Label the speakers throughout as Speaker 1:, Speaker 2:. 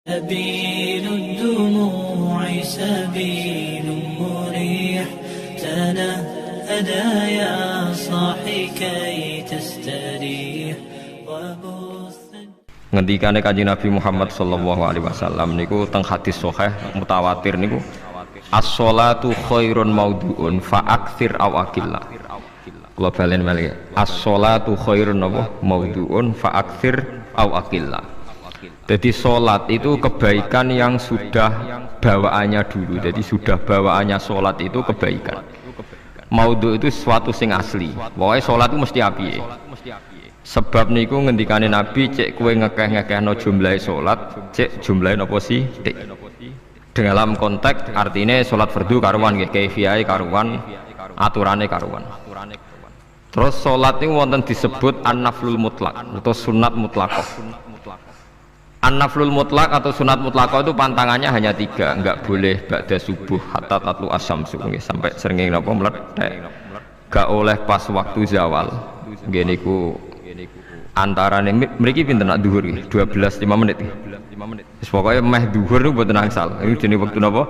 Speaker 1: سبيل الدموع سبيل مريح تنهدى يا صاحي كي تستريح
Speaker 2: Ngendikane Kanjeng Nabi Muhammad sallallahu alaihi wasallam niku teng hadis sahih mutawatir niku as-sholatu khairun maudhu'un fa aktsir aw aqilla. Kula balen malih as-sholatu khairun maudhu'un fa aktsir aw aqilla. Jadi sholat itu kebaikan yang sudah bawaannya dulu. Jadi sudah bawaannya sholat itu kebaikan. Maudhu itu sesuatu sing asli. Pokoknya sholat itu mesti api. Sebab niku ngendikane Nabi cek kue ngekeh-ngekehno jumlahe sholat, cek jumlahe nopo sih? Dalam konteks artinya sholat fardu karuan, kaifiyahe karuan, aturane karuan. Terus sholat ini wonten disebut an-naflul mutlak atau sunat mutlaqah. An-naflul mutlak atau sunat mutlaqah itu pantangannya hanya 3, enggak boleh ba'da subuh hatta tatlu asyamsu sampai srengenge napa meletek. Enggak oleh pas waktu zawal. Nggih niku antarane mriki pinten nak dhuwur iki 12:05 menit. Wis pokoke meh dhuwur niku mboten angsal. Iki jenenge wektu napa?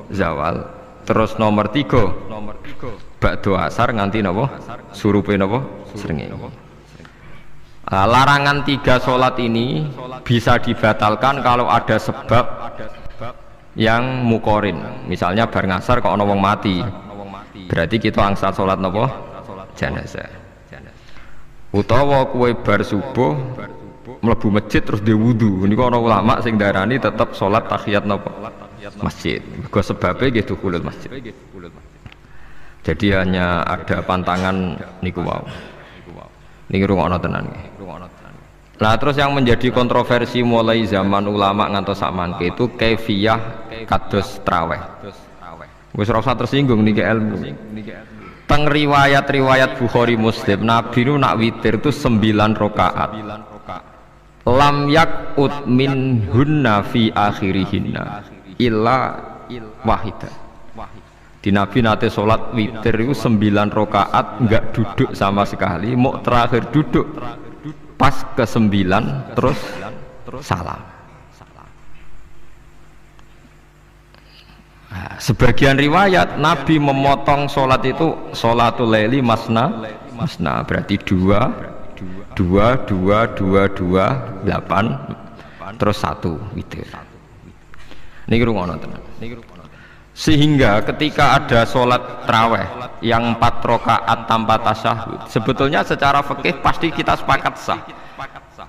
Speaker 2: Zawal. Terus nomor 3 ba'da asar nganti napa? Surupe napa? Srengenge. Larangan 3 sholat ini bisa dibatalkan kalau ada sebab yang mukorin. Misalnya bar ngasar kok ana wong mati, berarti kita angsal sholat napa? Jenazah. Utawa kue bar subuh mlebu masjid terus di wudu. Niku ana ulama sing darani tetep sholat tahiyat napa? Masjid. Mergo sebabe nggih dukhulul masjid. Jadi hanya ada pantangan niku wau. Niki rungokno tenan nggih. Nah terus yang menjadi kontroversi mulai zaman ulama ngantos sakmangke itu kaifiyah kados traweh. Wis ora usah tersinggung niki ilmu. Teng riwayat-riwayat Bukhari Muslim Nabi nu nak witir itu 9 rakaat. Lam yakut min hunna fi akhirihinna illa wahidah. Di Nabi nate sholat witir itu 9 rakaat enggak duduk sama sekali, mau terakhir duduk pas ke-9 terus salam. Nah, sebagian riwayat Nabi memotong sholat itu sholatul laili masna berarti 2 8 terus 1 witir. Niki rungono tenan. Sehingga ketika ada sholat traweh yang 4 rakaat tanpa tasyahud, sebetulnya secara fikih pasti kita sepakat sah.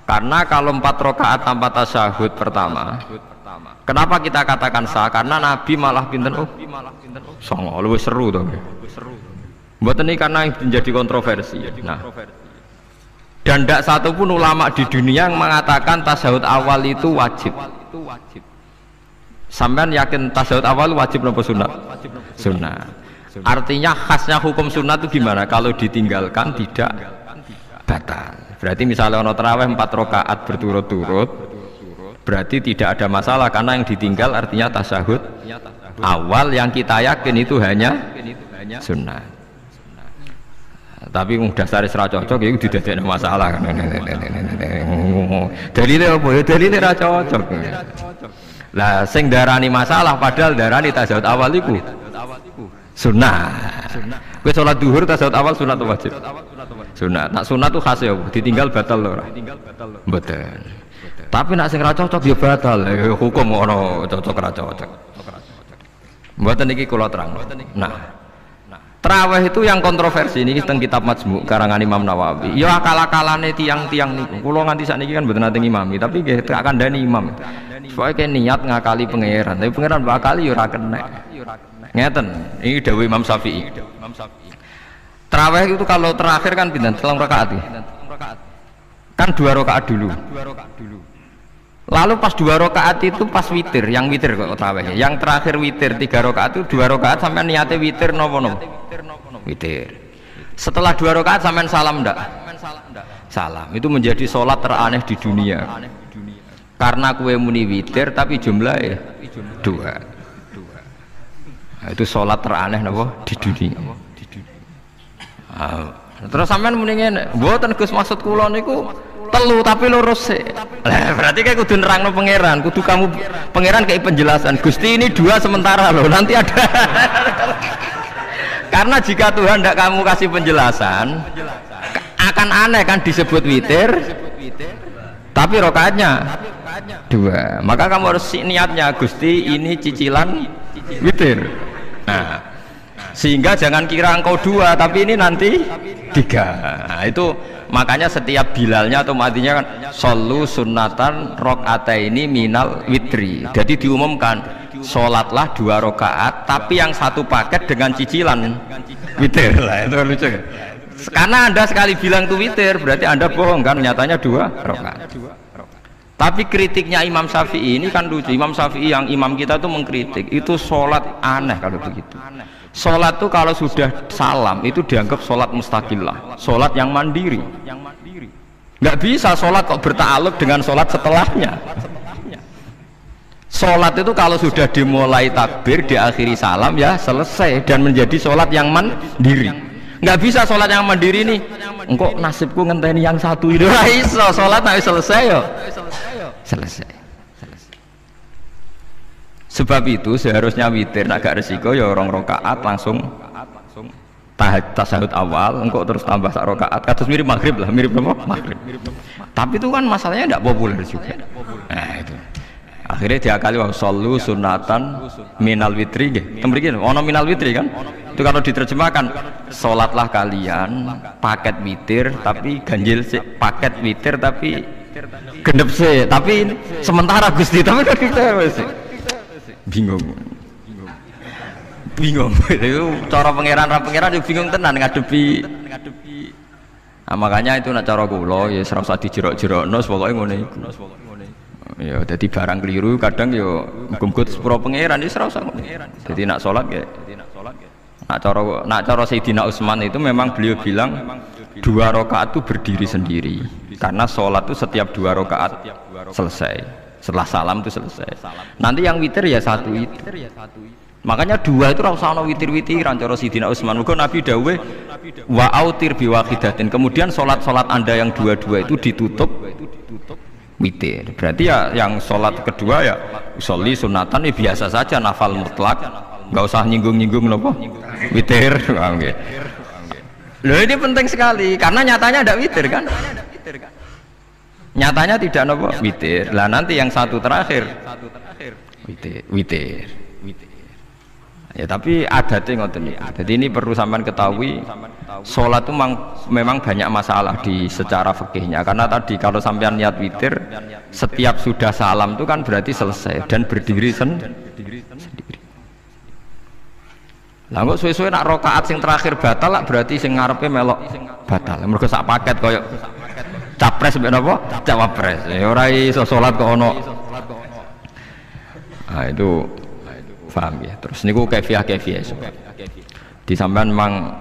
Speaker 2: Karena kalau 4 rakaat tanpa tasyahud pertama, kenapa kita katakan sah? Karena Nabi malah pinten songo, lebih seru tuh. Buat ini karena yang menjadi kontroversi. Nah, dan tidak satu pun ulama di dunia yang mengatakan tasyahud awal itu wajib. Sampean yakin tasyahud awal wajib nopo sunat? Sunat. Artinya khasnya hukum sunat itu gimana? Kalau ditinggalkan tidak batal. Berarti misalnya ono tarawih 4 rakaat berturut-turut, berarti tidak ada masalah karena yang ditinggal artinya tasyahud awal yang kita yakin itu hanya sunat. Tapi dasar ra cocok itu tidak ada masalah kan. Dalile apa ya? Dalile ra cocok. Lah sing darani masalah padahal darani tasyahud awal iku sunah. Kowe salat zuhur tasyahud awal sunat atau wajib? Sunat. Nak sunat tuh khas ya, ditinggal batal lho ora? Mboten. Tapi nak sing ra cocok ya batal. Hukum ono cocok ra cocok. Mboten iki kula terang. Nah, traweh itu yang kontroversi ini teng kitab Majmu' karangan Imam Nawawi. Ya akal-akalane tiang-tiang niku. Kula nganti sakniki kan mboten nate ngimami, tapi nggih tak kandhani imam. Soalnya niat ngakali pangeran, tapi pangeran bakali ya ora kena. Ngeten, ini dawuh Imam Syafi'i. Tarawih itu kalau terakhir kan pinten? 3 rakaat. Kan 2 rakaat dulu. Lalu pas 2 rakaat itu pas witir, yang witir kok tarawihnya. Yang terakhir witir 3 rakaat itu 2 rakaat sampai niatnya witir nopo? Witir. Setelah 2 rakaat sampai salam ndak? Salam. Itu menjadi sholat teraneh di dunia. Karena kue muni witir tapi jumlahnya 2. Nah, itu sholat teraneh napa di dunia. Terus sampean muni ngene, mboten Gus maksud kula niku telu tapi lurus sih. Berarti kayak kudu nerangno pangeran, kudu kamu pangeran kayak penjelasan. Gusti ini 2 sementara loh, nanti ada. Karena jika Tuhan tidak kamu kasih penjelasan, akan aneh kan disebut witir, tapi rokaatnya 2. Maka kamu harus niatnya Gusti ini cicilan witir. Nah, sehingga jangan kira engkau 2 tapi ini nanti 3. Nah, itu makanya setiap bilalnya atau matinya kan solu sunnatan rokataini minal witri. Jadi diumumkan sholatlah 2 rakaat tapi yang 1 paket dengan cicilan witir. Lah itu lucu. Karena Anda sekali bilang itu witir berarti Anda bohong kan, nyatanya 2 rakaat. Tapi kritiknya Imam Syafi'i ini kan lucu. Imam Syafi'i yang imam kita tuh mengkritik itu sholat aneh kalau begitu. Sholat tuh kalau sudah salam itu dianggap sholat mustaqillah, sholat yang mandiri. Nggak bisa sholat kok bertakluk dengan sholat setelahnya. Sholat itu kalau sudah dimulai takbir diakhiri salam ya selesai dan menjadi sholat yang mandiri. Nggak bisa sholat yang mandiri nih engkau nasibku ngenteni yang 1 itu iso sholat harus selesai yo selesai. Sebab itu seharusnya witir agak resiko ya 2 rakaat langsung tasahud awal engkau terus tambah 1 rakaat kados mirip maghrib lah, mirip apa? Maghrib. Tapi itu kan masalahnya tidak populer juga. Nah itu akhirnya diakali wa shollu sunatan minal witri nggih. Temriki ono minal witri kan? Itu kalau diterjemahkan sholatlah kalian paket witir tapi ganjil sih, paket witir tapi gendep sih, tapi sementara Gusti tapi kan kita bingung itu cara pangeran juga bingung tenan ngadepi. Nah, makanya itu nak cara kula ya ora usah dijerok-jerokno pokoke ngene iku. Ya dadi barang keliru kadang ya muga-muga sepuro pangeran wis ora usah ngono. Dadi nak salat ya nak cara Sayyidina Utsman itu memang beliau bilang 2 rakaat itu berdiri sendiri karena sholat itu setiap 2 rakaat selesai, setelah salam itu selesai. Nanti yang witir ya 1 witir. Makanya 2 itu rasa ana witir-witiran cara Sayyidina Utsman. Muga Nabi dawuh wa autir biwahidatin. Kemudian sholat-sholat Anda yang 2 itu ditutup witir. Berarti ya yang sholat kedua ya sholli sunatan ya biasa saja nafal mutlak. Nggak usah nyinggung-nyinggung nopo witir. Loh ini penting sekali karena nyatanya ada witir kan, nyatanya tidak nopo witir. Lah nanti yang 1 terakhir witir. Ya tapi adatnya ngoten niku. Jadi ini perlu sampean ketahui sholat itu memang banyak masalah di secara fikihnya karena tadi kalau sampean niat witir setiap sudah salam itu kan berarti selesai dan berdiri sendiri. Lah kok suwe-suwe nak rakaat sing terakhir batal lah berarti sing ngarepe melok batal. Mergo sak paket koyo capres mbek napa? Cawapres. Ya ora iso salat kok ono. Nah itu paham ya. Terus niku kaifiah di sampean mang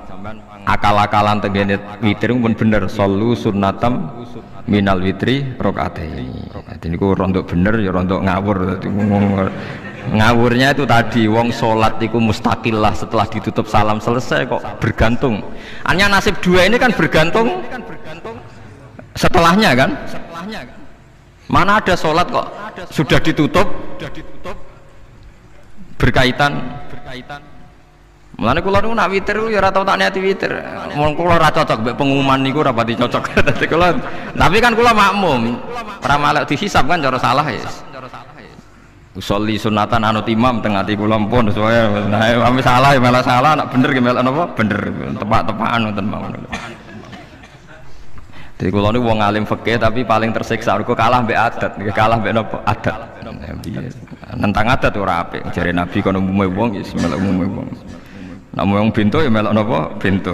Speaker 2: akal-akalan tengene witir pun bener solu sunnatam minal witri rakaataini. Dadi niku rondok bener ya rondok ngawur dadi ngawurnya itu tadi wong sholat itu mustaqillah setelah ditutup salam selesai kok bergantung. Hanya nasib 2 ini kan bergantung setelahnya kan. Mana ada sholat kok sudah ditutup berkaitan. Mulane kula niku nak witir ya ora tau tak niati witir. Mun kula ora cocok mbek pengumuman niku ora pati cocok. Dadi kula tapi kan kula makmum. Ora malek dihisab kan cara salah ya. Usolli sunatan anut imam teng ati kula pun supaya nah ame salah ya malah salah nak bener ki melok napa bener tepak-tepakan ngoten mawon. Jadi kula niku wong alim fikih tapi paling tersiksa kok kalah mbek adat, kalah mbek napa adat. Nentang adat ora apik jare Nabi kono umume wong ya melok umume wong. Nek wong bento ya melok napa bento.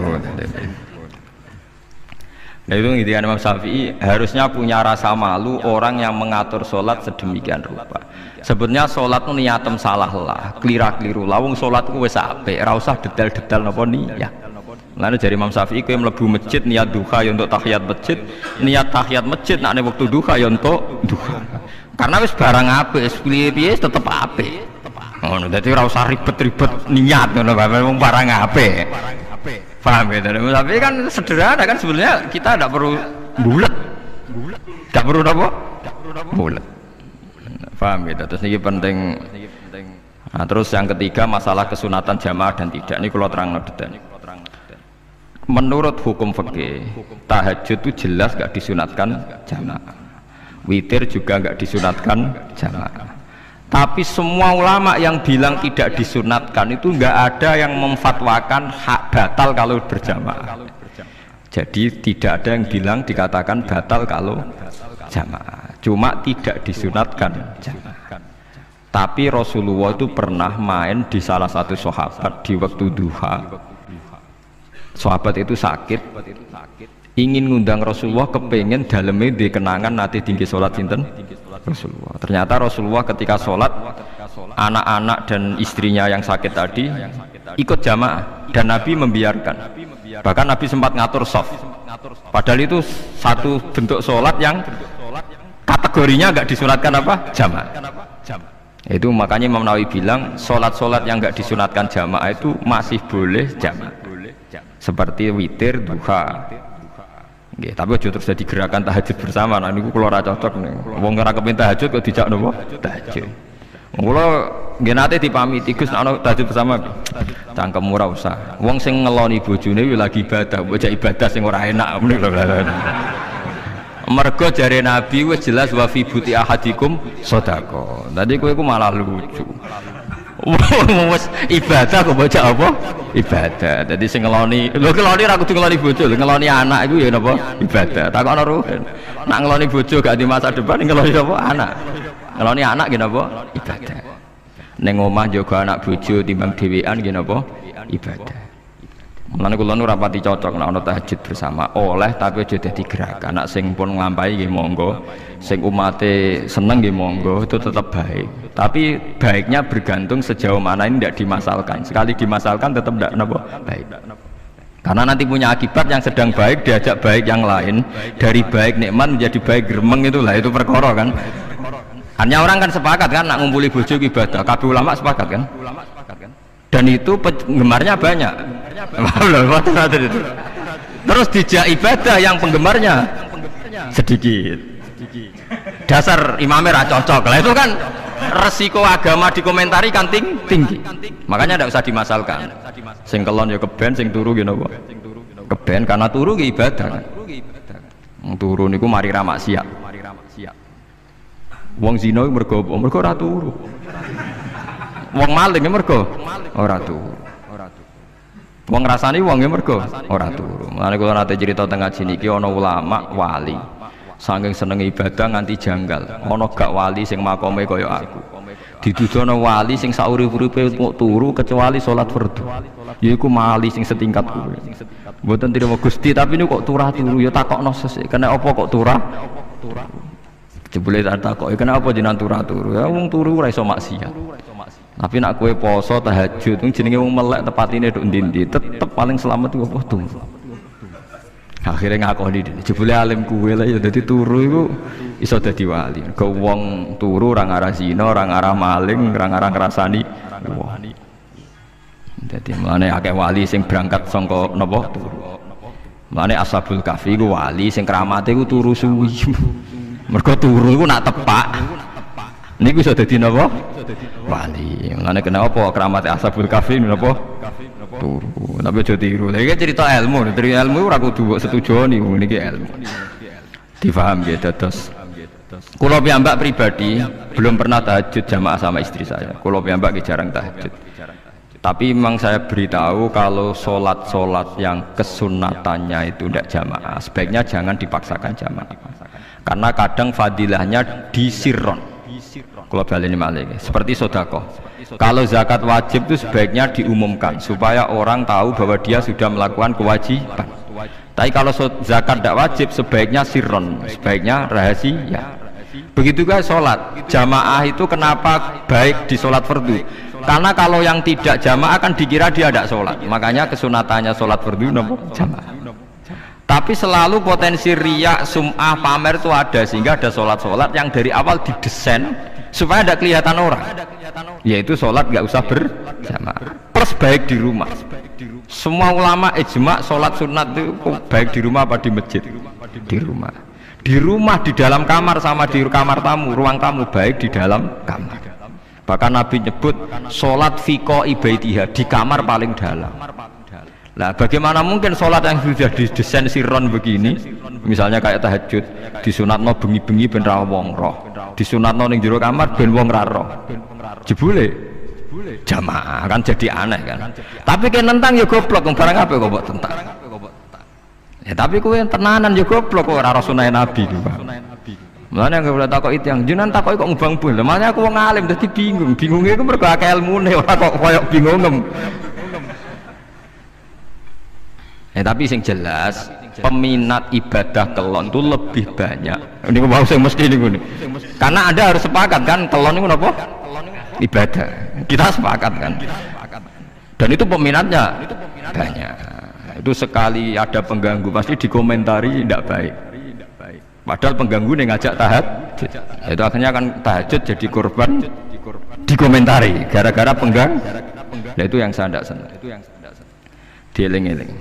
Speaker 2: Nah itu ngintikan Imam Syafi'i harusnya punya rasa malu orang yang mengatur sholat sedemikian rupa. Sebetulnya sholat itu niatem salah lah, keliru lah. Wong sholat itu wis apik, ora usah detail-detail napa niat. Lalu dari Imam Syafi'i kowe mlebu masjid niat duha ya untuk tahiyat masjid, niat tahiyat masjid nek waktu duha ya untuk duha. Karena wis barang apik, wis piye-piye tetep apik. Ngono dadi ora usah ribet-ribet niat ngono wong barang apik. Paham ya? Tapi kan sederhana kan sebenarnya kita tidak perlu bulat Gak perlu apa? Bulat. Paham gitu. Terus ini penting. Nah, terus yang ketiga masalah kesunatan jamaah dan tidak. Ini kalau terang detail. Menurut hukum fikih, tahajud itu jelas gak disunatkan jamaah. Witir juga gak disunatkan jamaah. Tapi semua ulama yang bilang tidak disunatkan itu gak ada yang memfatwakan hak batal kalau berjamaah. Jadi tidak ada yang bilang dikatakan batal kalau jamaah. Cuma tidak disunatkan jamaah. Tapi Rasulullah itu pernah main di salah satu sahabat di waktu duha. Sahabat itu sakit, ingin ngundang Rasulullah, kepengen dalamnya di kenangan nanti tinggi sholat sinten Rasulullah. Ternyata Rasulullah ketika sholat, anak-anak dan istrinya yang sakit tadi ikut jamaah dan Nabi membiarkan. Bahkan Nabi sempat ngatur soft. Padahal itu satu bentuk sholat yang kategorinya nggak disunatkan apa? Jamaah. Itu makanya Imam Nawawi bilang sholat-sholat yang nggak disunatkan jamaah itu masih boleh jamaah. Seperti witir, duha. Nggih, tapi aja terus jadi gerakan tahajud bersama. Nah niku kula ora cocok nih. Wong ora kepengin tahajud kok dijak napa? Tahajud. Kula nggih nate dipamiti Gus nek ana tahajud bersama. Cangkem ora usah. Wong sing ngeloni bojone kuwi lagi ibadah, bocah ibadah sing ora enak muni lho. Mergo jare Nabi wis jelas wa fi buti ahadikum sedekah. Tadi kowe iku malah lucu. Wes ibadah kok bocah apa? Ibadah. Jadi sing ngeloni, lho ngeloni ra kudu ngeloni bojo, ngeloni anak iku ya napa? Ibadah. Takokno ruhen. Nak ngeloni bojo gak di masa depan ngeloni apa? Anak. Ngeloni anak nggih napa? Ibadah. Ning omah jaga anak bojo timbang dhewean nggih napa? Ibadah. Mulane kula nu rapati cocok nek ana tahajud bersama. Oleh tapi aja dadi gerakan. Nek sing pun nglampahi nggih monggo. Sing umate seneng nggih monggo, itu tetap baik. Tapi baiknya bergantung sejauh mana ini tidak dimasalkan. Sekali dimasalkan tetap tidak baik. Karena nanti punya akibat yang sedang baik diajak baik yang lain, dari baik nikmat menjadi baik gremeng, itulah itu perkara kan. Hanya orang kan sepakat kan nak ngumpuli bojo ibadah. Kabeh ulama sepakat kan. Dan itu penggemarnya banyak. Terus dijak ibadah yang penggemarnya sedikit. Dasar imamnya ra cocok lah, itu kan resiko agama dikomentari kan tinggi. Makanya tidak usah dimasalkan. Sing kelon ya keben, sing turu ya napa? Keben karena turu ki ibadah kan. Turu niku mari ra maksiat. Wong zina mergo ora turu. Wong maling mergo ora turu. Wong ngrasani wong mergo ora turu. Mulane kula nate cerita teng ngaji niki ana ulama wali. Saking seneng ibadah nganti janggal. Ana gak wali sing makome kaya aku. Didudono wali sing saurip-uripe mung turu kecuali salat fardu. Yaiku mali sing setingkat kuwi. Mboten trimo Gusti, tapi niku kok turah turu ya takokno sesuk. Kena apa kok turah? Jebule tak takoki kenapa jenengan turah turu? Ya wong turu ora iso maksiat. Tapi nak kowe poso tahajud jenenge wong melek tepatine nduk ndi-ndi, tetep paling selamat iku apa turu. Akhirnya ngakoni dene jebule alim kuwe lah ya dadi turu iku iso dadi wali. Go wong turu ora ngarah zina, ora ngarah maling, ora ngarah ngrasani wong. Dadi mulane akeh wali sing berangkat saka napa turu. Mulane Ashabul Kahfi iku wali sing kramate iku turu suwi. Mergo turu iku nak tepak. Niku iso dadi napa? Wali. Mulane kenapa kramate Ashabul Kahfi napa? Turu. Tapi aja tiru. Lha iki cerita ilmu, ilmu ora kudu setujoni niki ilmu. Difaham ya dados. Kula piyambak pribadi belum pernah tahajud jamaah sama istri saya. Kula piyambak jarang tahajud. Tapi memang saya beritahu kalau sholat-sholat yang kesunatannya itu tidak jamaah, sebaiknya jangan dipaksakan jamaah. Karena kadang fadilahnya disirron. Kalau baleni malih seperti sedekah. Kalau zakat wajib itu sebaiknya diumumkan supaya orang tahu bahwa dia sudah melakukan kewajiban. Tapi kalau zakat tidak wajib sebaiknya sirron, sebaiknya rahasia. Begitu juga sholat jamaah itu kenapa baik di sholat fardu? Karena kalau yang tidak jamaah kan dikira dia tidak sholat. Makanya kesunatannya sholat fardu jamaah. Tapi selalu potensi riya, sum'ah, pamer itu ada, sehingga ada sholat-sholat yang dari awal didesain supaya tidak kelihatan orang. Yaitu sholat nggak usah berjamaah. Plus baik di rumah. Semua ulama ijma sholat sunat itu baik di rumah apa di masjid? Di rumah. Di rumah, di dalam kamar sama di kamar tamu, ruang tamu, baik di dalam kamar. Bahkan Nabi nyebut sholat fiko ibaitiha, di kamar paling dalam. Nah, bagaimana mungkin sholat yang sudah didesain siron begini, misalnya kayak tahajud, disunatno bengi-bengi ben ra wong roh, disunatno ning jero kamar ben wong ra roh. Jebule jamaah kan jadi aneh kan. Tapi kan nentang ya goblok, barang apa kok mbok tentang. Ya tapi kowe tenanan ya goblok kok ora sunah Nabi ku. Mulane aku boleh takok itu yang jenengan takoki kok ngubang-ubang. Makanya aku wong alim dadi bingung. Bingungnya iku mergo akeh ilmune ora kok koyo bingungem. Ya tapi sing jelas peminat ibadah kelon itu lebih banyak. Ini mau sing mesti niku. Karena Anda harus sepakat kan kelon niku napa? Ibadah. Kita sepakat kan. Dan itu peminatnya banyak. Itu sekali ada pengganggu pasti dikomentari tidak baik. Padahal pengganggu nih ngajak tahajud, itu akhirnya kan tahajud jadi korban dikomentari gara-gara pengganggu. Nah itu yang saya tidak senang. Dieling-eling.